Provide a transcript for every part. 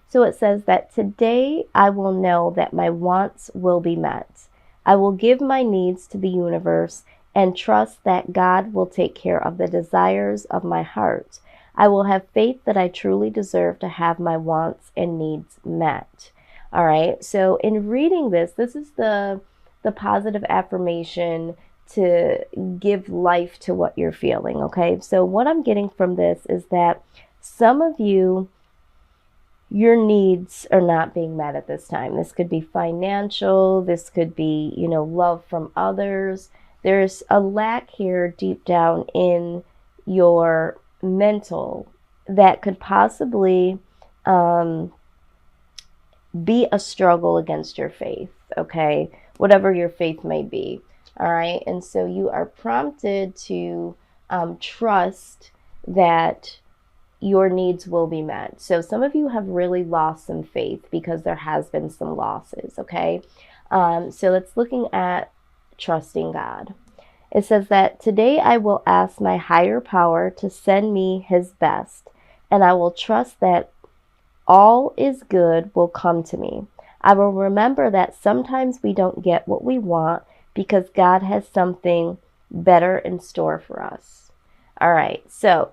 So it says that today I will know that my wants will be met. I will give my needs to the universe and trust that God will take care of the desires of my heart. I will have faith that I truly deserve to have my wants and needs met. All right. So in reading this, this is the positive affirmation to give life to what you're feeling. Okay. So what I'm getting from this is that some of you, your needs are not being met at this time. This could be financial, this could be, love from others. There's a lack here deep down in your mental that could possibly be a struggle against your faith, okay? Whatever your faith may be, all right? And so you are prompted to trust that your needs will be met. So some of you have really lost some faith because there has been some losses, okay? So it's looking at trusting God. It says that today I will ask my higher power to send me his best, and I will trust that all is good will come to me. I will remember that sometimes we don't get what we want because God has something better in store for us. All right, so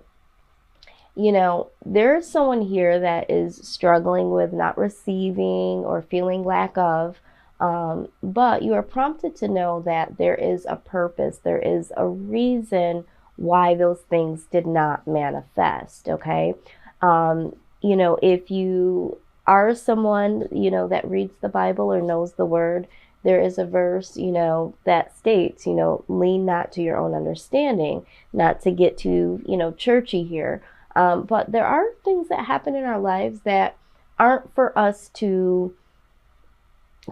there's someone here that is struggling with not receiving or feeling lack of, but you are prompted to know that there is a purpose, there is a reason why those things did not manifest, okay? If you are someone, that reads the Bible or knows the word, there is a verse, that states, lean not to your own understanding, not to get too, churchy here. But there are things that happen in our lives that aren't for us to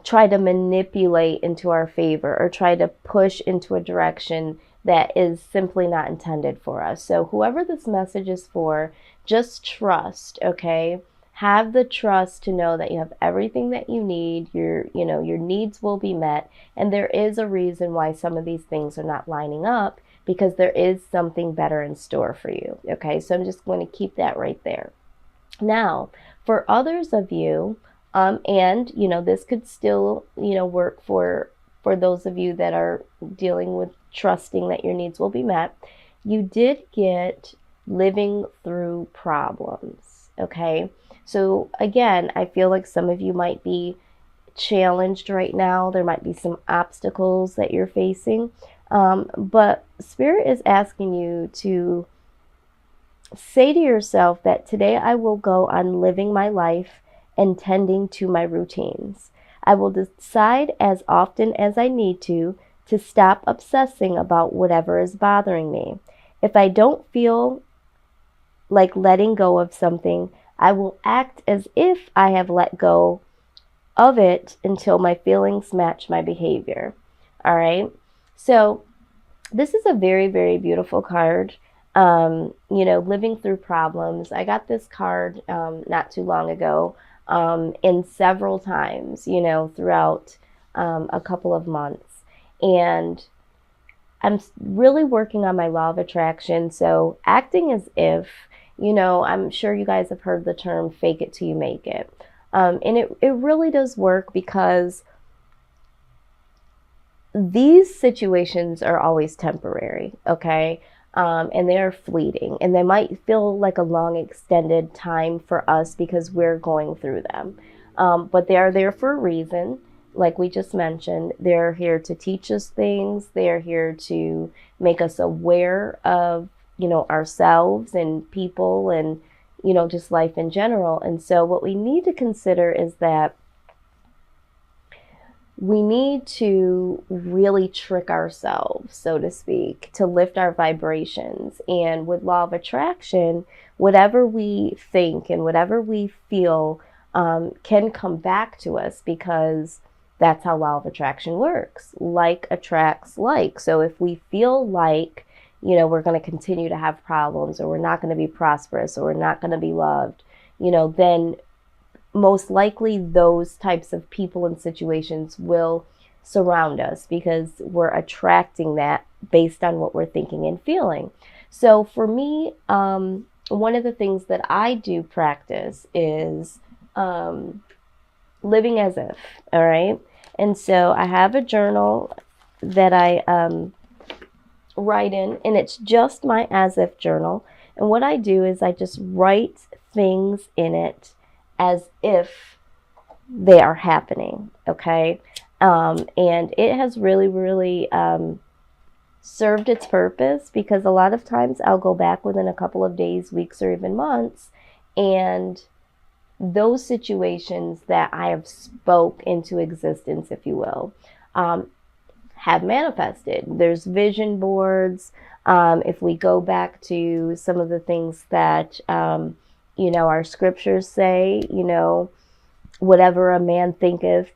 try to manipulate into our favor or try to push into a direction that is simply not intended for us. So whoever this message is for, just trust, okay? Have the trust to know that you have everything that you need. Your needs will be met. And there is a reason why some of these things are not lining up, because there is something better in store for you. Okay, so I'm just going to keep that right there. Now, for others of you, and this could still, work for those of you that are dealing with trusting that your needs will be met. You did get living through problems. Okay, so again, I feel like some of you might be challenged right now. There might be some obstacles that you're facing. But Spirit is asking you to say to yourself that today I will go on living my life and tending to my routines. I will decide as often as I need to stop obsessing about whatever is bothering me. If I don't feel like letting go of something, I will act as if I have let go of it until my feelings match my behavior. All right. So this is a very, very beautiful card. Living through problems. I got this card not too long ago, and several times, throughout a couple of months. And I'm really working on my law of attraction. So acting as if, I'm sure you guys have heard the term fake it till you make it. And it really does work, because these situations are always temporary, okay? And they are fleeting, and they might feel like a long extended time for us because we're going through them. But they are there for a reason. Like we just mentioned, they're here to teach us things. They're here to make us aware of, ourselves and people and, just life in general. And so what we need to consider is that we need to really trick ourselves, so to speak, to lift our vibrations. And with law of attraction, whatever we think and whatever we feel can come back to us, because that's how law of attraction works. Like attracts like. So if we feel like, we're going to continue to have problems, or we're not going to be prosperous, or we're not going to be loved, then most likely those types of people and situations will surround us, because we're attracting that based on what we're thinking and feeling. So for me, one of the things that I do practice is living as if, all right? And so I have a journal that I write in, and it's just my as if journal. And what I do is I just write things in it as if they are happening, okay? And it has really, really served its purpose, because a lot of times I'll go back within a couple of days, weeks, or even months, and those situations that I have spoke into existence, if you will, have manifested. There's vision boards. If we go back to some of the things that, our scriptures say, whatever a man thinketh,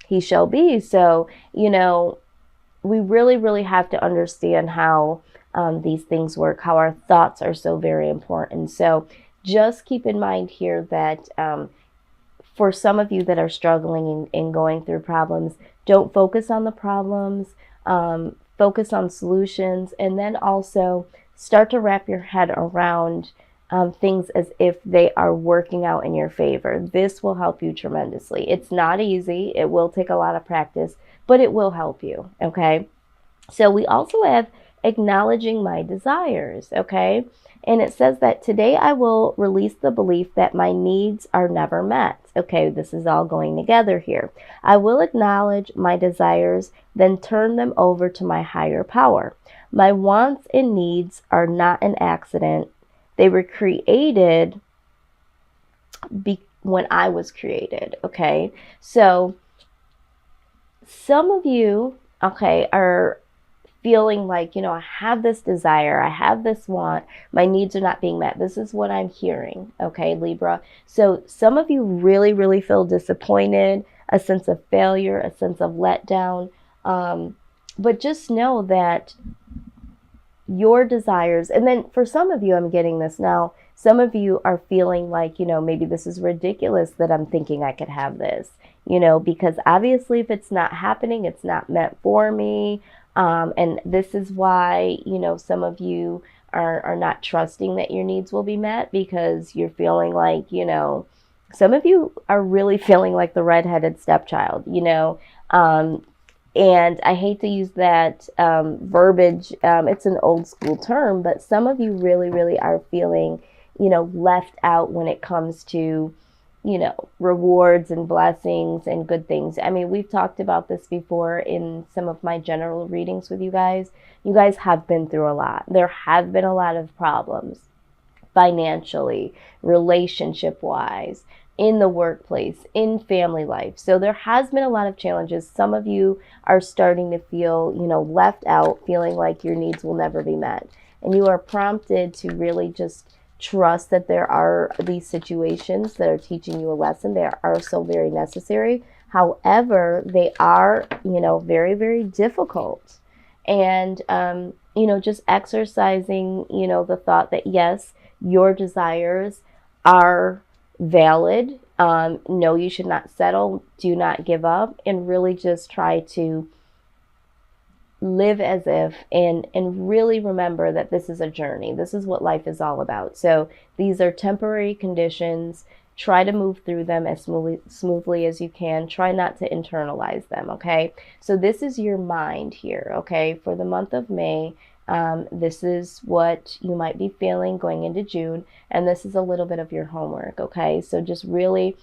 he shall be. So, we really, really have to understand how these things work, how our thoughts are so very important. So just keep in mind here that for some of you that are struggling and going through problems, don't focus on the problems, focus on solutions, and then also start to wrap your head around things as if they are working out in your favor. This will help you tremendously. It's not easy. It will take a lot of practice, but it will help you, okay? So we also have acknowledging my desires, okay? And it says that today I will release the belief that my needs are never met. Okay, this is all going together here. I will acknowledge my desires, then turn them over to my higher power. My wants and needs are not an accident. They were created when I was created, okay? So some of you, okay, are feeling like, I have this desire, I have this want, my needs are not being met. This is what I'm hearing, okay, Libra? So some of you really, really feel disappointed, a sense of failure, a sense of letdown. But just know that your desires, and then for some of you, I'm getting this now, some of you are feeling like, maybe this is ridiculous that I'm thinking I could have this, because obviously if it's not happening, it's not meant for me. And this is why, some of you are not trusting that your needs will be met, because you're feeling like, some of you are really feeling like the redheaded stepchild, and I hate to use that verbiage. It's an old school term, but some of you really, really are feeling, left out when it comes to, rewards and blessings and good things. I mean, we've talked about this before in some of my general readings with you guys. You guys have been through a lot. There have been a lot of problems financially, relationship-wise, in the workplace, in family life. So there has been a lot of challenges. Some of you are starting to feel, left out, feeling like your needs will never be met. And you are prompted to really just trust that there are these situations that are teaching you a lesson. They are so very necessary. However, they are, very, very difficult. And, just exercising, the thought that yes, your desires are valid. No, you should not settle. Do not give up, and really just try to live as if and really remember that this is a journey. This is what life is all about. So these are temporary conditions. Try to move through them as smoothly as you can. Try not to internalize them, okay? So this is your mind here, okay? For the month of May, this is what you might be feeling going into June, and this is a little bit of your homework, okay? So just really,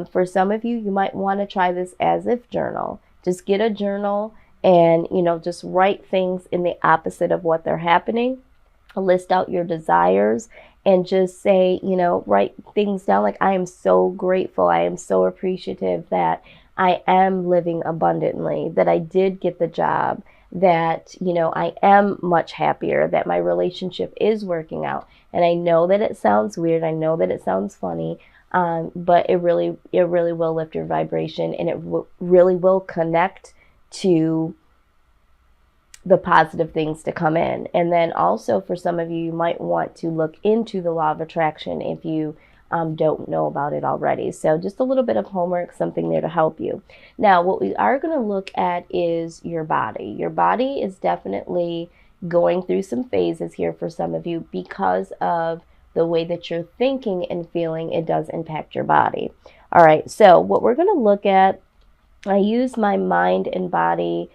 for some of you, you might want to try this as if journal. Just get a journal and, just write things in the opposite of what they're happening. List out your desires and just say, write things down like, I am so grateful. I am so appreciative that I am living abundantly, that I did get the job, that, I am much happier, that my relationship is working out. And I know that it sounds weird. I know that it sounds funny, but it really will lift your vibration, and it really will connect to the positive things to come in. And then also for some of you, you might want to look into the law of attraction if you don't know about it already. So just a little bit of homework, something there to help you. Now, what we are going to look at is your body. Your body is definitely going through some phases here for some of you because of the way that you're thinking and feeling, it does impact your body. All right, so what we're going to look at, I use my mind and body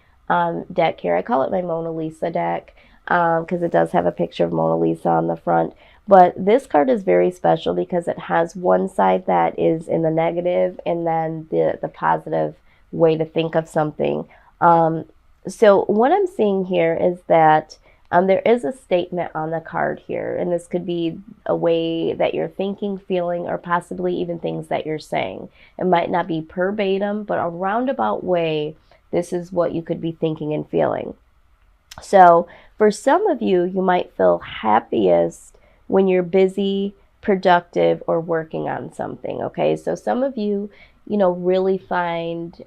deck here. I call it my Mona Lisa deck because it does have a picture of Mona Lisa on the front. But this card is very special because it has one side that is in the negative and then the positive way to think of something. So what I'm seeing here is that there is a statement on the card here, and this could be a way that you're thinking, feeling, or possibly even things that you're saying. It might not be verbatim, but a roundabout way, this is what you could be thinking and feeling. So for some of you, you might feel happiest when you're busy, productive, or working on something, okay? So some of you, really find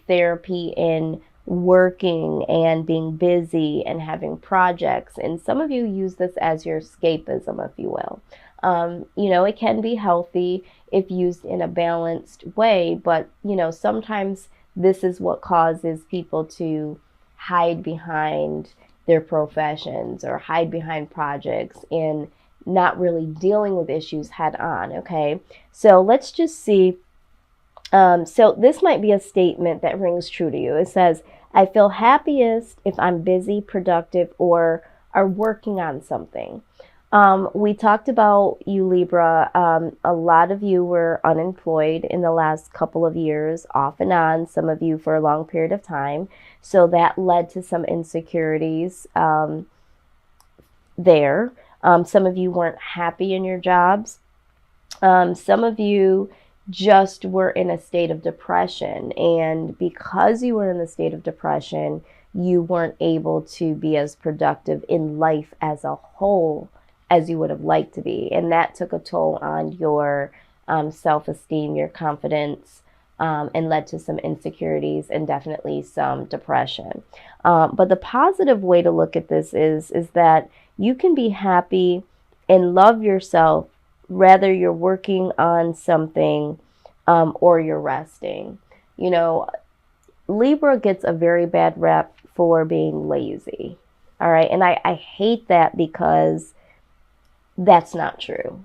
therapy in working and being busy and having projects. And some of you use this as your escapism, if you will. It can be healthy if used in a balanced way, but, sometimes this is what causes people to hide behind their professions or hide behind projects and not really dealing with issues head on, okay? So let's just see. So this might be a statement that rings true to you. It says, I feel happiest if I'm busy, productive, or are working on something. We talked about you, Libra. A lot of you were unemployed in the last couple of years, off and on, some of you for a long period of time. So that led to some insecurities there. Some of you weren't happy in your jobs. Some of you just were in a state of depression, and because you were in the state of depression, you weren't able to be as productive in life as a whole as you would have liked to be, and that took a toll on your self-esteem, your confidence, and led to some insecurities and definitely some depression. But the positive way to look at this is that you can be happy and love yourself whether you're working on something or you're resting. Libra gets a very bad rep for being lazy. All right. And I hate that because that's not true.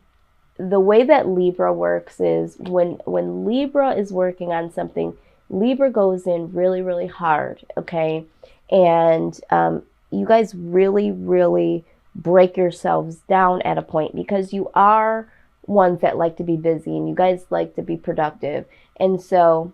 The way that Libra works is when Libra is working on something, Libra goes in really, really hard. Okay. And you guys really, really break yourselves down at a point because you are ones that like to be busy and you guys like to be productive. And so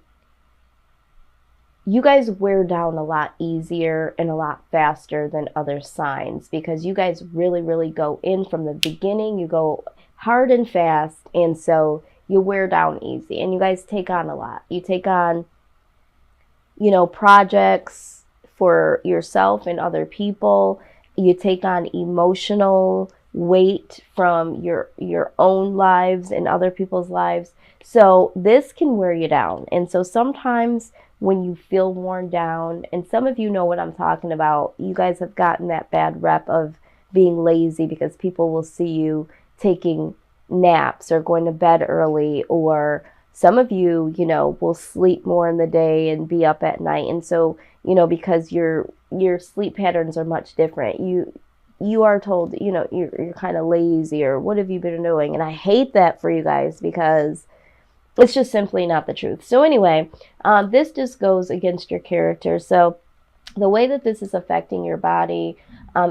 you guys wear down a lot easier and a lot faster than other signs because you guys really, really go in from the beginning. You go hard and fast. And so you wear down easy and you guys take on a lot. You take on, projects for yourself and other people. You take on emotional weight from your own lives and other people's lives. So this can wear you down. And so sometimes when you feel worn down, and some of you know what I'm talking about, you guys have gotten that bad rep of being lazy because people will see you taking naps or going to bed early, or some of you, will sleep more in the day and be up at night. And so, because your sleep patterns are much different, you are told, you're kind of lazy or what have you been doing? And I hate that for you guys because it's just simply not the truth. So anyway, this just goes against your character. So the way that this is affecting your body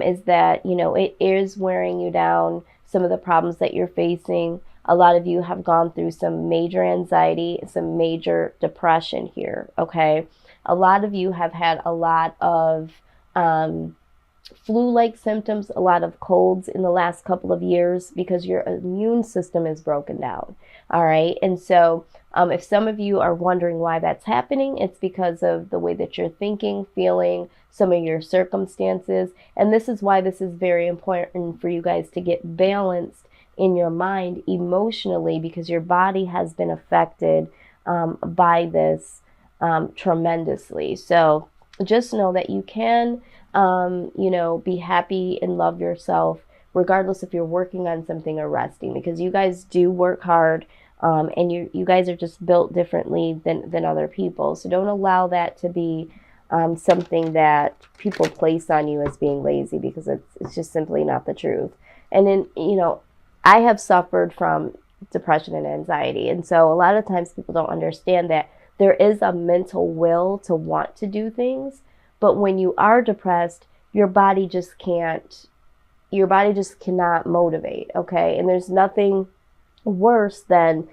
is that, it is wearing you down. Some of the problems that you're facing, a lot of you have gone through some major anxiety, some major depression here, okay? A lot of you have had a lot of flu-like symptoms, a lot of colds in the last couple of years because your immune system is broken down. All right. And so if some of you are wondering why that's happening, it's because of the way that you're thinking, feeling, some of your circumstances. And this is why this is very important for you guys to get balanced in your mind emotionally, because your body has been affected by this tremendously. So just know that you can be happy and love yourself regardless if you're working on something or resting, because you guys do work hard and you guys are just built differently than other people. So don't allow that to be something that people place on you as being lazy, because it's just simply not the truth. And then, I have suffered from depression and anxiety. And so a lot of times people don't understand that there is a mental will to want to do things. But when you are depressed, your body just can't, your body just cannot motivate. Okay. And there's nothing worse than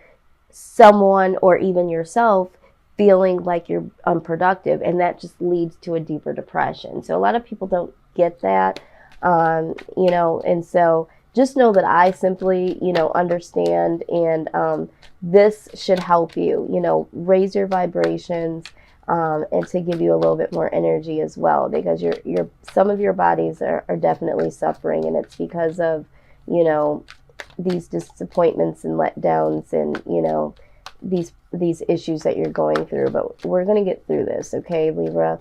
someone or even yourself feeling like you're unproductive, and that just leads to a deeper depression. So a lot of people don't get that, and so just know that I simply, understand, and this should help you, raise your vibrations, and to give you a little bit more energy as well, because your some of your bodies are definitely suffering, and it's because of, these disappointments and letdowns, and these issues that you're going through. But we're going to get through this, okay, Libra?